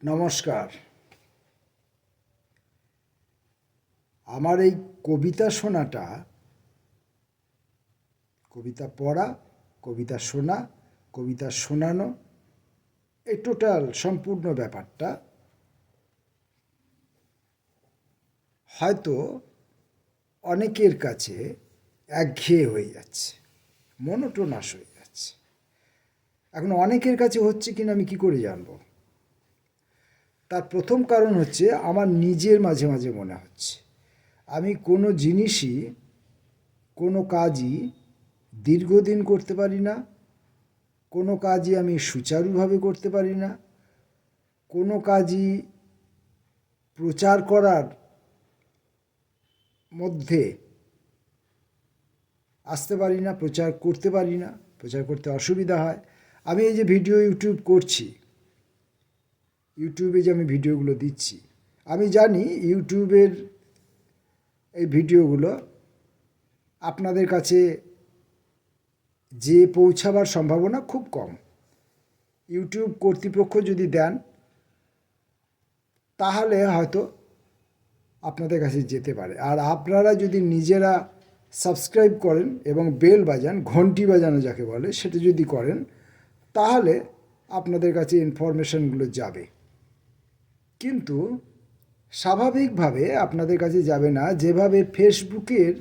নমস্কার। আমার এই কবিতা শোনাটা, কবিতা পড়া, কবিতা শোনা, কবিতা শোনানো, এই টোটাল সম্পূর্ণ ব্যাপারটা হয়তো অনেকের কাছে একঘেয়ে হয়ে যাচ্ছে, মনোটোনাস হয়ে যাচ্ছে। এখন অনেকের কাছে হচ্ছে কিনা আমি কি করে জানবো? তার প্রথম কারণ হচ্ছে আমার নিজের মাঝে মাঝে মনে হচ্ছে আমি কোনো জিনিসই, কোনো কাজই দীর্ঘদিন করতে পারি না, কোনো কাজই আমি সুচারুভাবে করতে পারি না, কোনো কাজই প্রচার করার মধ্যে আসতে পারি না, প্রচার করতে পারি না, প্রচার করতে অসুবিধা হয়। আমি এই যে ইউটিউব করছি, ইউটিউবে যে আমি ভিডিওগুলো দিচ্ছি, আমি জানি ইউটিউবের এই ভিডিওগুলো আপনাদের কাছে যে পৌঁছাবার সম্ভাবনা খুব কম। ইউটিউব কর্তৃপক্ষ যদি দেন তাহলে হয়তো আপনাদের কাছে যেতে পারে। আর আপনারা যদি নিজেরা সাবস্ক্রাইব করেন এবং বেল বাজান, ঘন্টি বাজানো যাকে বলে, সেটা যদি করেন তাহলে আপনাদের কাছে ইনফরমেশনগুলো যাবে। কিন্তু স্বাভাবিকভাবে আপনাদের কাছে যাবে না। যেভাবে ফেসবুকের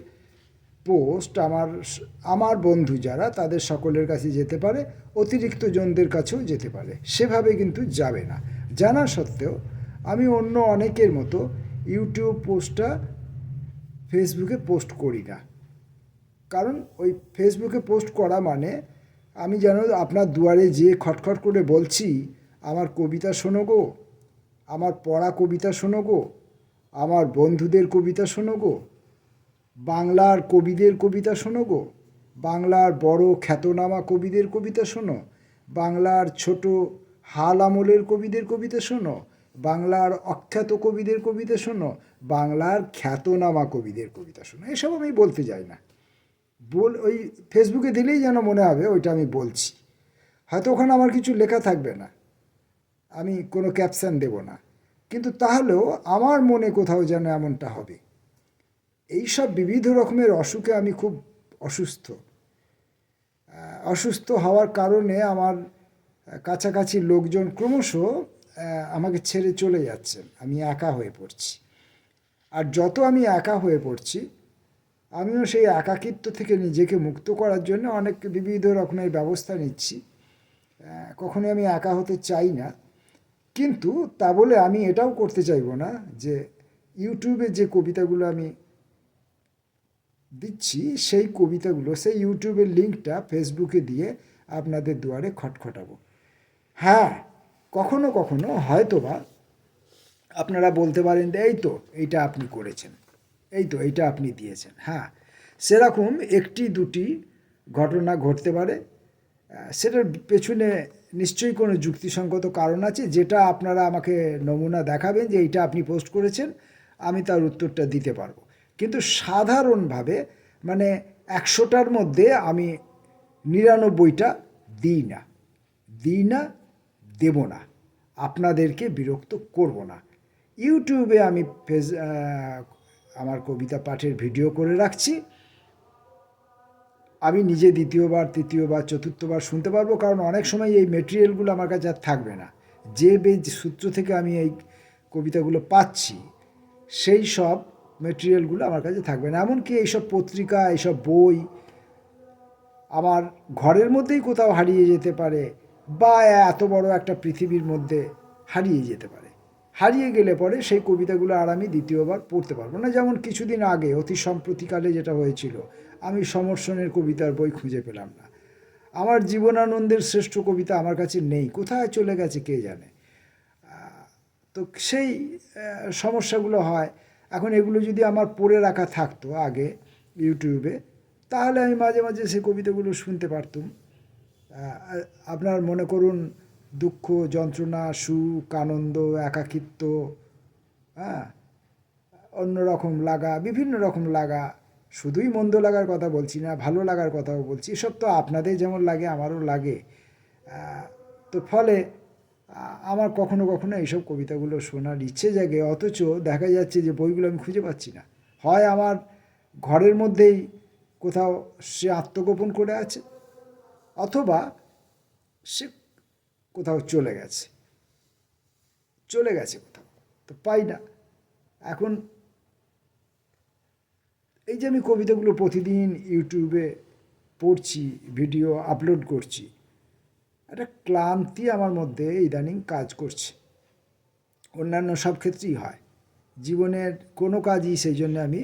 পোস্ট আমার বন্ধু যারা, তাদের সকলের কাছে যেতে পারে, অতিরিক্ত জনদের কাছেও যেতে পারে, সেভাবে কিন্তু যাবে না। জানা সত্ত্বেও আমি অন্য অনেকের মতো ইউটিউব পোস্টটা ফেসবুকে পোস্ট করি না। কারণ ওই ফেসবুকে পোস্ট করা মানে আমি যেন আপনার দুয়ারে যেয়ে খটখট করে বলছি, আমার কবিতা শোনো গো, আমার পড়া কবিতা শোনো গো, আমার বন্ধুদের কবিতা শোনো গো, বাংলার কবিদের কবিতা শোনো গো, বাংলার বড় খ্যাতনামা কবিদের কবিতা শোনো, বাংলার ছোট হাল আমলের কবিদের কবিতা শোনো, বাংলার অখ্যাত কবিদের কবিতা শোনো, বাংলার খ্যাতনামা কবিদের কবিতা শোনো। এসব আমি বলতে যাই না। ওই ফেসবুকে দিলেই যেন মনে হবে ওইটা আমি বলছি। হয়তো ওখানে আমার কিছু লেখা থাকবে না, আমি কোনো ক্যাপশন দেব না, কিন্তু তাহলেও আমার মনে কোথাও যেন এমনটা হবে। এইসব বিবিধ রকমের অসুখে আমি খুব অসুস্থ। অসুস্থ হওয়ার কারণে আমার কাছাকাছি লোকজন ক্রমশ আমাকে ছেড়ে চলে যাচ্ছেন। আমি একা হয়ে পড়ছি। আর যত আমি একা হয়ে পড়ছি, আমিও সেই একাকিত্ব থেকে নিজেকে মুক্ত করার জন্য অনেক বিবিধ রকমের ব্যবস্থা নিচ্ছি। কখনোই আমি একা হতে চাই না, কিন্তু তা বলে আমি এটাও করতে চাইবো না যে ইউটিউবে যে কবিতাগুলো আমি দিচ্ছি সেই কবিতাগুলো, সেই ইউটিউবের লিঙ্কটা ফেসবুকে দিয়ে আপনাদের দুয়ারে খটখটাবো। হ্যাঁ, কখনো কখনো হয়তোবা আপনারা বলতে পারেন, এই তো এইটা আপনি করেছেন, এই তো এইটা আপনি দিয়েছেন। হ্যাঁ, সেরকম একটি দুটি ঘটনা ঘটতে পারে। সেটার পেছনে নিশ্চয়ই কোনো যুক্তিসঙ্গত কারণ আছে, যেটা আপনারা আমাকে নমুনা দেখাবেন যে এইটা আপনি পোস্ট করেছেন, আমি তার উত্তরটা দিতে পারবো। কিন্তু সাধারণভাবে মানে 100টার মধ্যে আমি 99টা দিই না, দেব না, আপনাদেরকে বিরক্ত করব না। ইউটিউবে আমি আমার কবিতা পাঠের ভিডিও করে রাখছি। আমি নিজে দ্বিতীয়বার, তৃতীয়বার, চতুর্থবার শুনতে পারবো, কারণ অনেক সময় এই মেটেরিয়ালগুলো আমার কাছে আর থাকবে না। যে সূত্র থেকে আমি এই কবিতাগুলো পাচ্ছি সেই সব মেটেরিয়ালগুলো আমার কাছে থাকবে না। এমনকি এইসব পত্রিকা, এইসব বই আমার ঘরের মধ্যেই কোথাও হারিয়ে যেতে পারে, বা এত বড় একটা পৃথিবীর মধ্যে হারিয়ে যেতে পারে। হারিয়ে গেলে পরে সেই কবিতাগুলো আর আমি দ্বিতীয়বার পড়তে পারবো না। যেমন কিছুদিন আগে অতি সম্প্রতিকালে যেটা হয়েছিল, আমি সমর্থনের কবিতার বই খুঁজে পেলাম না। আমার জীবনানন্দের শ্রেষ্ঠ কবিতা আমার কাছে নেই, কোথায় চলে গেছে কে জানে। তো সেই সমস্যাগুলো হয়। এখন এগুলো যদি আমার পড়ে রাখা থাকতো আগে ইউটিউবে, তাহলে আমি মাঝে মাঝে সেই কবিতাগুলো শুনতে পারতুম। আপনার মনে করুন, দুঃখ, যন্ত্রণা, সুখ, আনন্দ, একাকিত্ব, হ্যাঁ, অন্যরকম লাগা, বিভিন্ন রকম লাগা, শুধুই মন্দ লাগার কথা বলছি না, ভালো লাগার কথাও বলছি। এসব তো আপনাদের যেমন লাগে আমারও লাগে। তো ফলে আমার কখনো কখনো এইসব কবিতাগুলো শোনার ইচ্ছে জাগে, অথচ দেখা যাচ্ছে যে বইগুলো আমি খুঁজে পাচ্ছি না। হয় আমার ঘরের মধ্যেই কোথাও সে আত্মগোপন করে আছে, অথবা সে কোথাও চলে গেছে কোথাও, তো পাই না। এখন এই যে আমি কবিতাগুলো প্রতিদিন ইউটিউবে পড়ছি, ভিডিও আপলোড করছি, একটা ক্লান্তি আমার মধ্যে ইদানিং কাজ করছে। অন্যান্য সব ক্ষেত্রেই হয়, জীবনের কোনো কাজই সেই জন্য আমি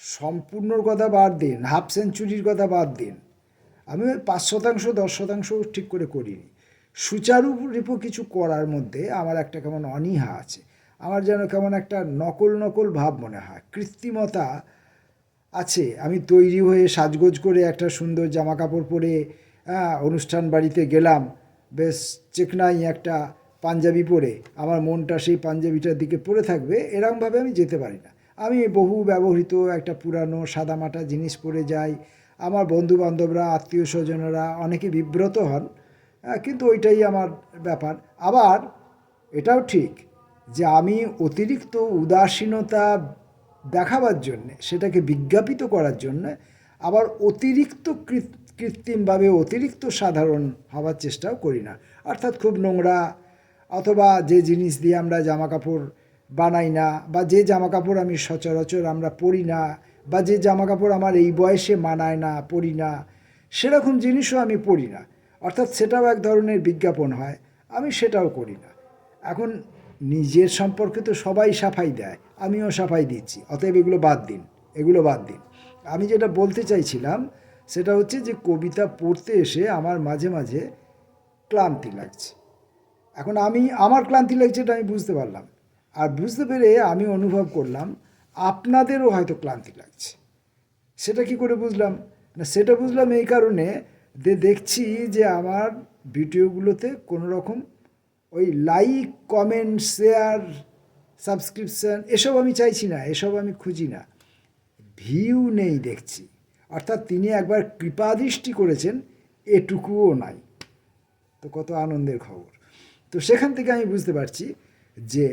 সম্পূর্ণর কথা বাদ দিন, হাফ সেঞ্চুরির কথা বাদ দিন, আমি ওই 5% 10% ঠিক করে করিনি। সুচারুরূপ কিছু করার মধ্যে আমার একটা কেমন অনীহা আছে। আমার যেন কেমন একটা নকল নকল ভাব মনে হয়, কৃত্রিমতা আছে। আমি তৈরি হয়ে সাজগোজ করে একটা সুন্দর জামা কাপড় পরে অনুষ্ঠান বাড়িতে গেলাম, বেশ চেকনাই একটা পাঞ্জাবি পরে, আমার মনটা সেই পাঞ্জাবিটার দিকে পড়ে থাকবে, এরকমভাবে আমি যেতে পারি না। আমি বহু ব্যবহৃত একটা পুরানো সাদামাটা জিনিস পরে যাই। আমার বন্ধু বান্ধবরা, আত্মীয় স্বজনেরা অনেকে বিব্রত হন, কিন্তু ওইটাই আমার ব্যাপার। আবার এটাও ঠিক যে আমি অতিরিক্ত উদাসীনতা দেখাবার জন্যে, সেটাকে বিজ্ঞাপিত করার জন্যে আবার অতিরিক্ত কৃত্রিমভাবে অতিরিক্ত সাধারণ হওয়ার চেষ্টাও করি না। অর্থাৎ খুব নোংরা, অথবা যে জিনিস দিয়ে আমরা জামা কাপড় বানাই না, বা যে জামা কাপড় আমি সচরাচর আমরা পরি না, বা যে জামা কাপড় আমার এই বয়সে মানায় না, পরি না, সেরকম জিনিসও আমি পরি না। অর্থাৎ সেটাও এক ধরনের বিজ্ঞাপন হয়, আমি সেটাও করি না। এখন নিজের সম্পর্কে তো সবাই সাফাই দেয়, আমিও সাফাই দিচ্ছি, অতএব এগুলো বাদ দিন। আমি যেটা বলতে চাইছিলাম সেটা হচ্ছে যে কবিতা পড়তে এসে আমার মাঝে মাঝে ক্লান্তি লাগছে। এখন আমার ক্লান্তি লাগছে, এটা আমি বুঝতে পারলাম, আর বুঝতে পেরে আমি অনুভব করলাম আপনাদেরও হয়তো ক্লান্তি লাগছে। সেটা কি করে বুঝলাম? না, সেটা বুঝলাম এই কারণে দেখছি যে আমার ভিডিওগুলোতে কোনো রকম ওই লাইক, কমেন্ট, শেয়ার, সাবস্ক্রিপশান এসব আমি চাইছি না, এসব আমি খুঁজি না। ভিউ নেই দেখছি, অর্থাৎ তিনি একবার কৃপাদৃষ্টি করেছেন এটুকুও নাই। তো কত আনন্দের খবর। তো সেখান থেকে আমি বুঝতে পারছি যে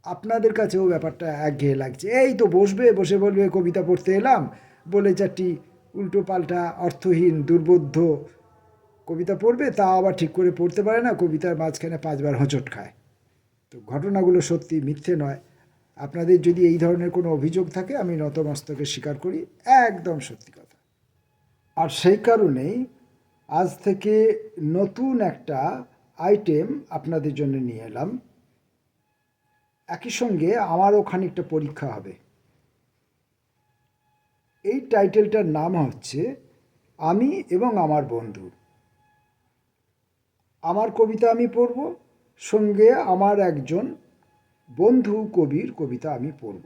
আপনাদের কাছেও ব্যাপারটা একঘেয়ে লাগছে। এই তো বসে বলবে কবিতা পড়তে এলাম বলে, চারটি উল্টো পাল্টা অর্থহীন দুর্বোধ্য কবিতা পড়বে, তা আবার ঠিক করে পড়তে পারে না, কবিতার মাঝখানে 5বার হোঁচট খায়। তো ঘটনাগুলো সত্যি মিথ্যে নয়। আপনাদের যদি এই ধরনের কোনো অভিযোগ থাকে, আমি নতমস্তকে স্বীকার করি, একদম সত্যি কথা। আর সেই কারণেই আজ থেকে নতুন একটা আইটেম আপনাদের জন্য নিয়ে এলাম। একই সঙ্গে আমারও খানিকটা পরীক্ষা হবে। এই টাইটেলটার নাম হচ্ছে আমি এবং আমার বন্ধু। আমার কবিতা আমি পড়ব, সঙ্গে আমার একজন বন্ধু কবির কবিতা আমি পড়ব।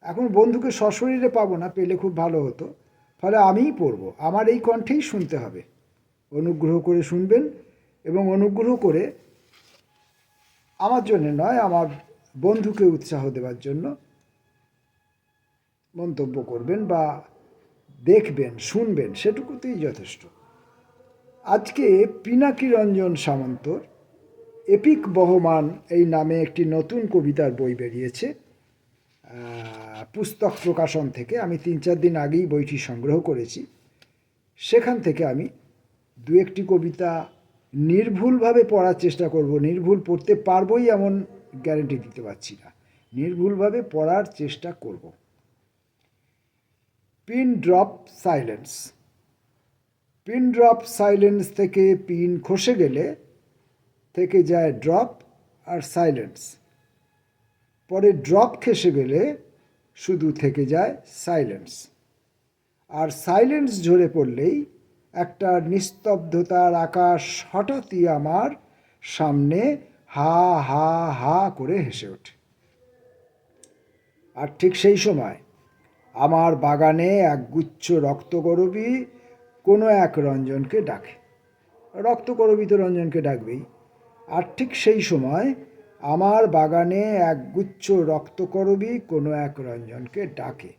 এখন বন্ধুকে সশরীরে পাবো না, পেলে খুব ভালো হতো, ফলে আমিই পড়ব, আমার এই কণ্ঠেই শুনতে হবে। অনুগ্রহ করে শুনবেন, এবং অনুগ্রহ করে আমার জন্য নয়, আমার বন্ধুকে উৎসাহ দেওয়ার জন্য মন্তব্য করবেন বা দেখবেন, শুনবেন, সেটুকুতেই যথেষ্ট। আজকে পিনাকি রঞ্জন সামন্তর এপিক বহমান এই নামে একটি নতুন কবিতার বই বেরিয়েছে পুস্তক প্রকাশন থেকে। আমি 3-4 দিন আগেই বইটি সংগ্রহ করেছি। সেখান থেকে আমি 2-1টি কবিতা নির্ভুলভাবে পড়ার চেষ্টা করব। নির্ভুল পড়তে পারবই এমন গ্যারেন্টি দিতে পারছি না, নির্ভুলভাবে পড়ার চেষ্টা করব। Pin drop silence. Pin drop silence থেকে পিন খসে গেলে থেকে যায় ড্রপ আর সাইলেন্স, পরে ড্রপ খসে গেলে শুধু থেকে যায় সাইলেন্স, আর সাইলেন্স ঝরে পড়লেই একটা নিস্তব্ধতার আকাশ হঠাৎই আমার সামনে হা হা হা করে হেসে ওঠে। আর ঠিক সেই সময় আমার বাগানে একগুচ্ছ রক্তকরবী কোনো এক রঞ্জনকে ডাকে। রক্তকরবী তো রঞ্জনকে ডাকবেই। আর ঠিক সেই সময় আমার বাগানে একগুচ্ছ রক্তকরবী কোনো এক রঞ্জনকে ডাকে।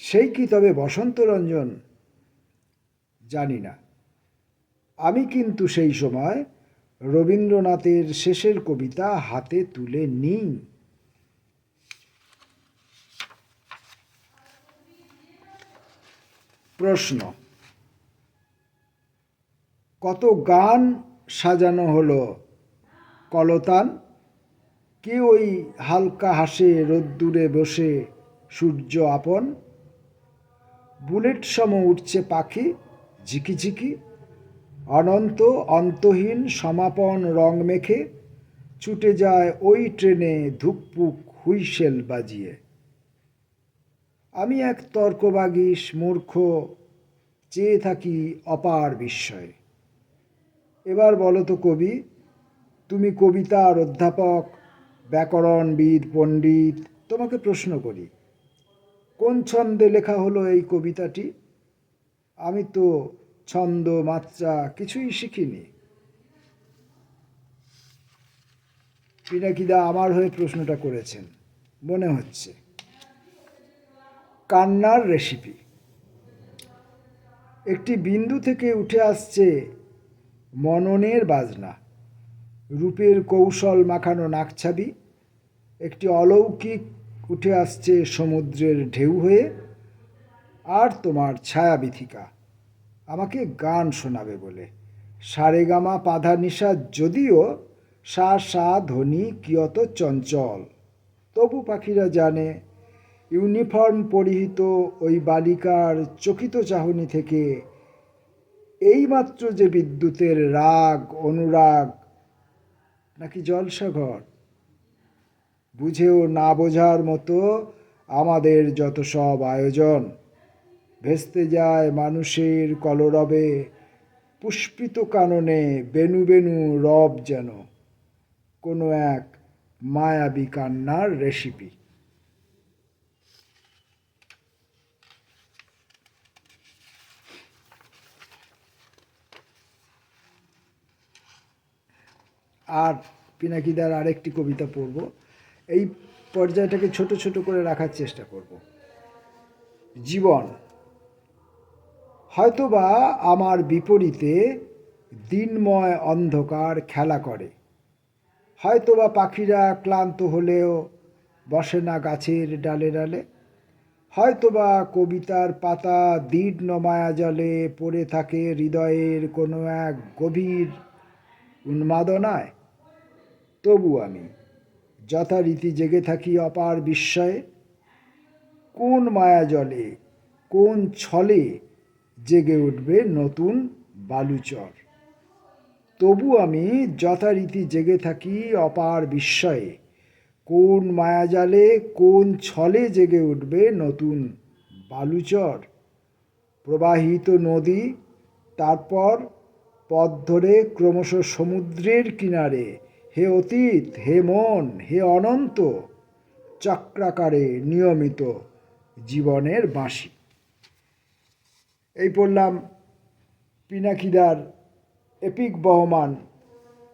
সেই কি তবে বসন্ত রঞ্জন, জানি না। আমি কিন্তু সেই সময় রবীন্দ্রনাথের শেষের কবিতা হাতে তুলে নিই। প্রশ্ন: কত গান সাজানো হলো কলতান, কে ওই হালকা হাসে রোদ্দুরে বসে সূর্য আপন, বুলেট সম উঠছে পাখি ঝিকিঝিকি, অনন্ত অন্তহীন সমাপন রং মেখে ছুটে যায় ওই ট্রেনে ধুকপুক হুইসেল বাজিয়ে। আমি এক তর্কবাগীশ মূর্খ, চেয়ে থাকি অপার বিস্ময়ে। এবার বলো তো কবি, তুমি কবিতার অধ্যাপক, ব্যাকরণবিদ, পণ্ডিত, তোমাকে প্রশ্ন করি, কোন ছন্দে লেখা হলো এই কবিতাটি? আমি তো ছন্দ মাত্রা কিছুই শিখিনি। পিনাকিদা আমার হয়ে প্রশ্নটা করেছেন মনে হচ্ছে। কান্নার রেসিপি: একটি বিন্দু থেকে উঠে আসছে মননের বাজনা, রূপের কৌশল মাখানো নাকছাবি, একটি অলৌকিক উঠে আসছে সমুদ্রের ঢেউ হয়ে, আর তোমার ছায়াবিথিকা আমাকে গান শোনাবে বলে। সারেগামা পাধা নিশা যদিও সা সা ধ্বনি কিয়ত চঞ্চল, তবু পাখিরা জানে ইউনিফর্ম পরিহিত ওই বালিকার চকিত চাহনি থেকে এইমাত্র যে বিদ্যুতের রাগ অনুরাগ নাকি জলসাঘর, বুঝেও না বোঝার মতো আমাদের যত সব আয়োজন, ভেস্তে যায় মানুষের কলরবে, পুষ্পিত কাননে বেনু বেনু রব যেন কোনো এক মায়াবী কান্নার রেসিপি। আর পিনাকিদার আরেকটি কবিতা পড়ব, এই পর্যায়টাকে ছোট ছোট করে রাখার চেষ্টা করব। জীবন হয়তোবা আমার বিপরীতে দিনময় অন্ধকার খেলা করে, হয়তোবা পাখিরা ক্লান্ত হলেও বসে না গাছের ডালে ডালে, হয়তোবা কবিতার পাতা দীর্ণ মায়াজালে পড়ে থাকে হৃদয়ের কোনো এক গভীর উন্মাদনায়। তবু আমি যথারীতি জেগে থাকি অপার বিস্ময়ে, কোন মায়াজলে কোন ছলে জেগে উঠবে নতুন বালুচর। তবু আমি যথারীতি জেগে থাকি অপার বিস্ময়ে, কোন মায়াজালে কোন ছলে জেগে উঠবে নতুন বালুচর। প্রবাহিত নদী, তারপর পথ ধরে ক্রমশ সমুদ্রের কিনারে, হে অতীত, হে মন, হে অনন্ত, চক্রাকারে নিয়মিত জীবনের বাঁশি। এই পড়লাম পিনাকিদার এপিক বহমান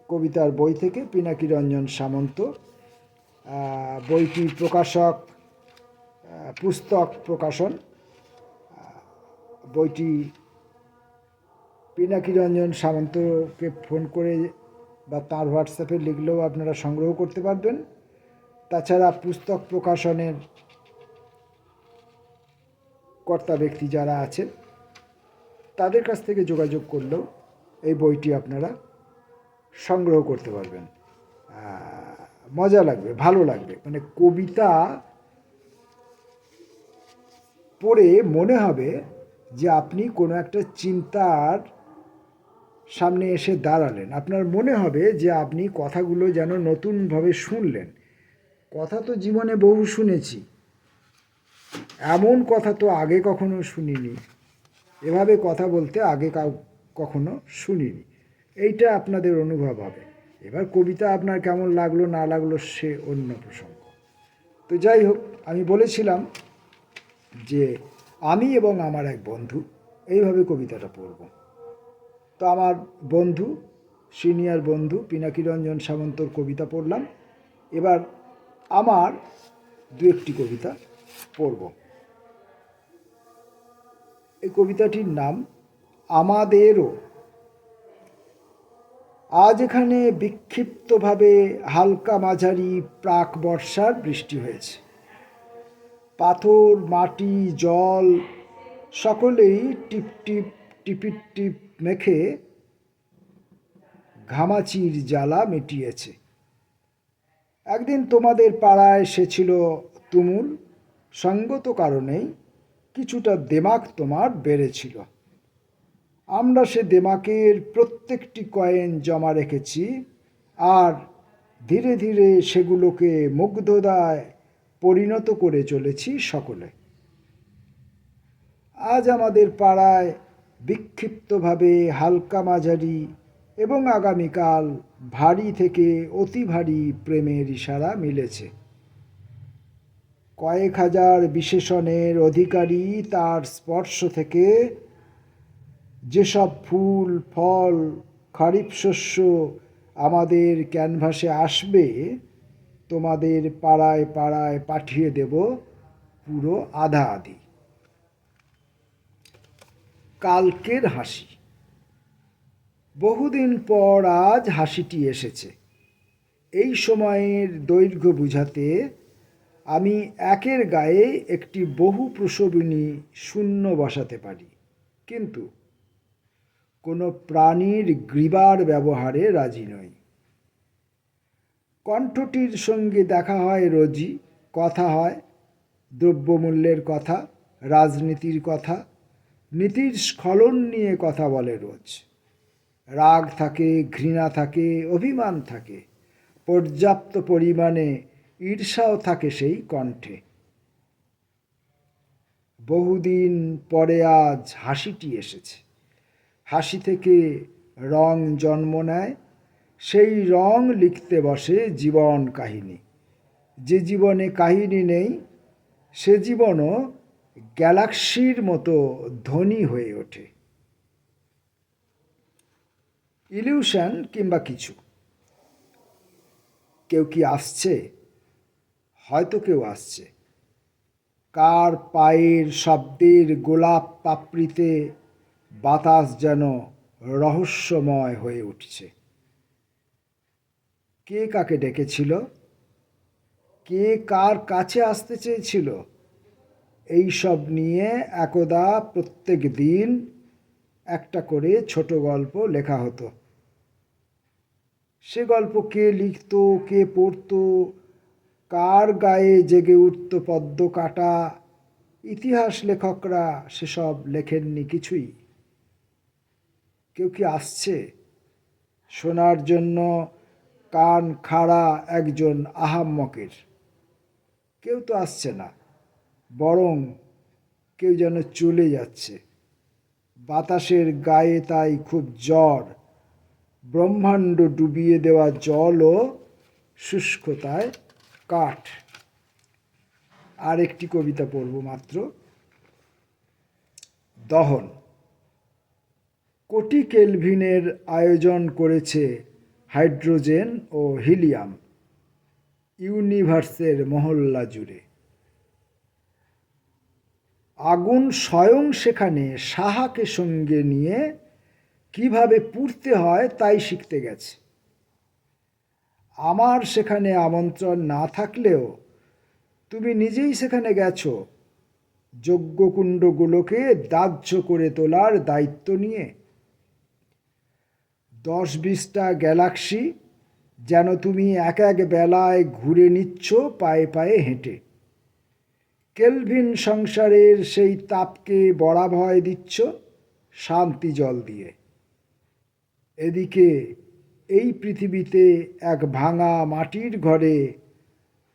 কবিতার বই থেকে, পিনাকি রঞ্জন সামন্ত। বইটির প্রকাশক পুস্তক প্রকাশন। বইটি পিনাকি রঞ্জন সামন্তকে ফোন করে বা তার হোয়াটসঅ্যাপে লিখলেও আপনারা সংগ্রহ করতে পারবেন। তাছাড়া পুস্তক প্রকাশনের কর্তা ব্যক্তি যারা আছেন তাদের কাছ থেকে যোগাযোগ করলেও এই বইটি আপনারা সংগ্রহ করতে পারবেন। মজা লাগবে, ভালো লাগবে। মানে কবিতা পড়ে মনে হবে যে আপনি কোনো একটা চিন্তার সামনে এসে দাঁড়ালেন, আপনার মনে হবে যে আপনি কথাগুলো যেন নতুনভাবে শুনলেন। কথা তো জীবনে বহু শুনেছি, এমন কথা তো আগে কখনো শুনিনি, এভাবে কথা বলতে আগে কখনো শুনিনি, এইটা আপনাদের অনুভব হবে। এবার কবিতা আপনার কেমন লাগলো না লাগলো সে অন্য প্রসঙ্গ। তো যাই হোক, আমি বলেছিলাম যে আমি এবং আমার এক বন্ধু এইভাবে কবিতাটা পড়ব। তো আমার বন্ধু, সিনিয়র বন্ধু পিনাকি রঞ্জন সামন্তর কবিতা পড়লাম। এবার আমার দু একটি কবিতা পড়ব। এই কবিতাটির নাম আমাদেরও আজ এখানে বিক্ষিপ্তভাবে হালকা মাঝারি প্রাক বর্ষার বৃষ্টি হয়েছে। পাথর, মাটি, জল সকলেই টিপ টিপ টিপিট টিপ মেখে ঘামাচির জ্বালা মিটিয়েছে। একদিন তোমাদের পাড়ায় সে ছিল তুমুল, সঙ্গত কারণেই কিছুটা দেমাক তোমার বেড়েছিল। আমরা সে দেমাকের প্রত্যেকটি কয়েন জমা রেখেছি আর ধীরে ধীরে সেগুলোকে মুগ্ধতায় পরিণত করে চলেছি সকলে। আজ আমাদের পাড়ায় বিক্ষিপ্তভাবে হালকা মাঝারি এবং আগামীকাল ভারী থেকে অতি ভারী প্রেমের ইশারা মিলেছে। কয়েক হাজার বিশেষণের অধিকারী তার স্পর্শ থেকে যেসব ফুল, ফল, খরিফ শস্য আমাদের ক্যানভাসে আসবে, তোমাদের পাড়ায় পাড়ায় পাঠিয়ে দেব পুরো আধা আধি। কালকের হাসি। বহুদিন পর আজ হাসিটি এসেছে। এই সময়ের দৈর্ঘ্য বুঝাতে আমি একের গায়ে একটি বহু প্রসবিনী শূন্য বসাতে পারি, কিন্তু কোনো প্রাণীর গ্রীবার ব্যবহারে রাজি নই। কণ্ঠটির সঙ্গে দেখা হয় রোজই, কথা হয় দ্রব্যমূল্যের কথা, রাজনীতির কথা, নীতির স্খলন নিয়ে কথা বলে রোজ। রাগ থাকে, ঘৃণা থাকে, অভিমান থাকে, পর্যাপ্ত পরিমাণে ঈর্ষাও থাকে সেই কণ্ঠে। বহুদিন পরে আজ হাসিটি এসেছে। হাসি থেকে রং জন্ম নেয়, সেই রং লিখতে বসে জীবন কাহিনী। যে জীবনে কাহিনী নেই, সে জীবনও গ্যালাক্সির মতো ধনী হয়ে ওঠে। ইলিউশন কিংবা কিছু। কেউ কি আসছে? হয়তো কেউ আসছে। কার পায়ের শব্দের গোলাপ পাপড়িতে বাতাস যেন রহস্যময় হয়ে উঠছে। কে কাকে ডেকেছিল? কে কার কাছে আসতে চেয়েছিল? এই সব নিয়ে একদা প্রত্যেক দিন একটা করে ছোট গল্প লেখা হতো। সে গল্প কে লিখত, কে পড়ত, কার গায়ে জেগে উঠত পদ্ম কাটা, ইতিহাস লেখকরা সেসব লেখেননি কিছুই। কেউ কি আসছে? শোনার জন্য কান খাড়া একজন আহাম্মকের। কেউ তো আসছে না, বরং কেউ যেন চলে যাচ্ছে। বাতাসের গায়ে তাই খুব জ্বর। ব্রহ্মাণ্ড ডুবিয়ে দেওয়া জলও শুষ্কতায় কাঠ। আর একটি কবিতা পড়ব মাত্র। দহন। কোটি কেলভিনের আয়োজন করেছে হাইড্রোজেন ও হিলিয়াম ইউনিভার্সের মহল্লা জুড়ে। আগুন স্বয়ং সেখানে সাহাকে সঙ্গে নিয়ে কিভাবে পুড়তে হয় তাই শিখতে গেছে। আমার সেখানে আমন্ত্রণ না থাকলেও তুমি নিজেই সেখানে গেছো যজ্ঞকুণ্ডগুলোকে দাহ্য করে তোলার দায়িত্ব নিয়ে। 10-20টা গ্যালাক্সি যেন তুমি এক এক বেলায় ঘুরে নিচ্ছ পায়ে পায়ে হেঁটে। কেলভিন সংসারের সেই তাপকে বরাভয় দিচ্ছ শান্তি জল দিয়ে। এদিকে এই পৃথিবীতে এক ভাঙা মাটির ঘরে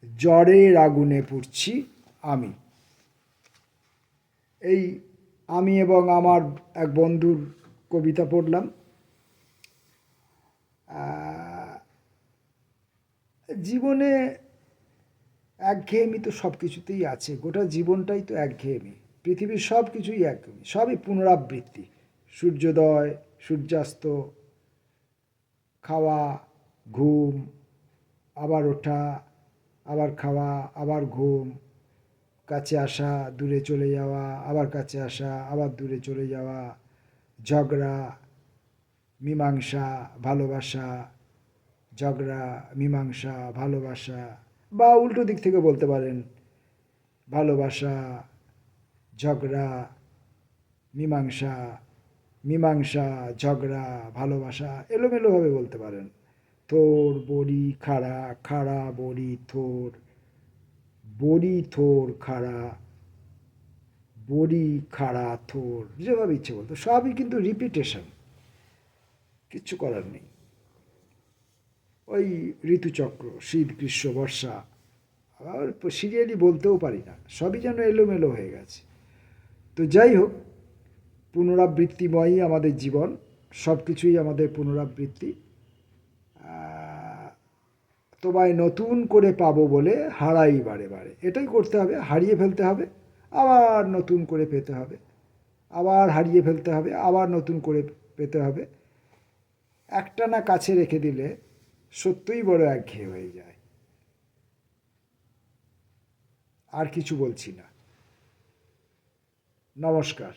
জ্বরের আগুনে পুড়ছি আমি। এই আমি এবং আমার এক বন্ধুর কবিতা পড়লাম। জীবনে একঘেয়েমি তো সব কিছুতেই আছে। গোটা জীবনটাই তো একঘেয়েমি। পৃথিবীর সব কিছুই একঘেয়েমি, সবই পুনরাবৃত্তি। সূর্যোদয়, সূর্যাস্ত, খাওয়া, ঘুম, আবার ওঠা, আবার খাওয়া, আবার ঘুম, কাছে আসা, দূরে চলে যাওয়া, আবার কাছে আসা, আবার দূরে চলে যাওয়া, ঝগড়া, মীমাংসা, ভালোবাসা, ঝগড়া, মীমাংসা, ভালোবাসা, বা উল্টো দিক থেকে বলতে পারেন ভালোবাসা, ঝগড়া, মীমাংসা, মীমাংসা, ঝগড়া, ভালোবাসা, এলোমেলোভাবে বলতে পারেন। থোর বড়ি খাড়া, খাড়া বড়ি থোর, বড়ি থোর খাড়া, বড়ি খাড়া থোর, যেভাবে ইচ্ছে বলতো, সবই কিন্তু রিপিটেশন, কিচ্ছু করার নেই। ওই ঋতুচক্র, শীত, গ্রীষ্ম, বর্ষা, আর সিরিয়ালি বলতেও পারি না, সবই যেন এলোমেলো হয়ে গেছে। তো যাই হোক, পুনরাবৃত্তিময়ই আমাদের জীবন, সব কিছুই আমাদের পুনরাবৃত্তি। তোমায় নতুন করে পাবো বলে হারাই বারে বারে, এটাই করতে হবে, হারিয়ে ফেলতে হবে, আবার নতুন করে পেতে হবে, আবার হারিয়ে ফেলতে হবে, আবার নতুন করে পেতে হবে। একটানা কাছে রেখে দিলে সত্যিই বড় একঘেয়ে হয়ে যায়। আর কিছু বলছি না। নমস্কার।